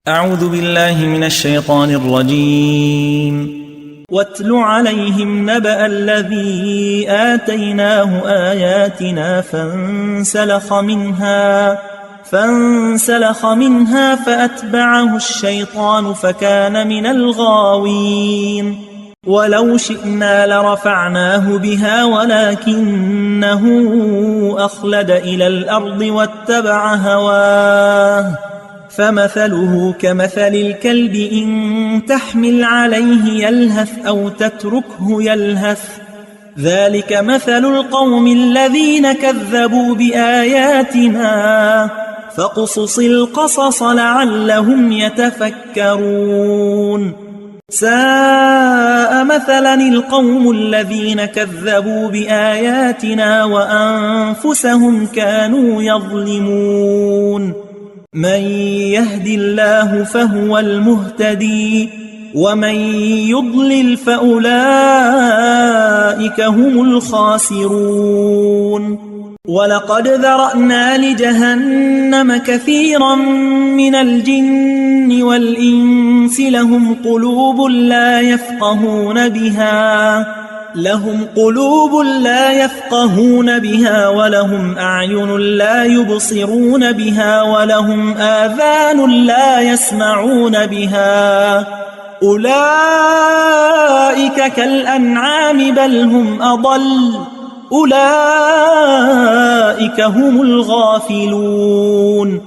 أعوذ بالله من الشيطان الرجيم. واتل عليهم نبأ الذي آتيناه آياتنا فانسلخ منها فأتبعه الشيطان فكان من الغاوين. ولو شئنا لرفعناه بها ولكنه أخلد إلى الأرض واتبع هواه فمثله كمثل الكلب إن تحمل عليه يلهث أو تتركه يلهث ذلك مثل القوم الذين كذبوا بآياتنا فاقصص القصص لعلهم يتفكرون. ساء مثلا القوم الذين كذبوا بآياتنا وأنفسهم كانوا يظلمون. من يهد الله فهو المهتدي ومن يضلل فأولئك هم الخاسرون. ولقد ذرأنا لجهنم كثيرا من الجن والإنس لهم قلوب لا يفقهون بها ولهم أعين لا يبصرون بها ولهم آذان لا يسمعون بها أولئك كالأنعام بل هم أضل أولئك هم الغافلون.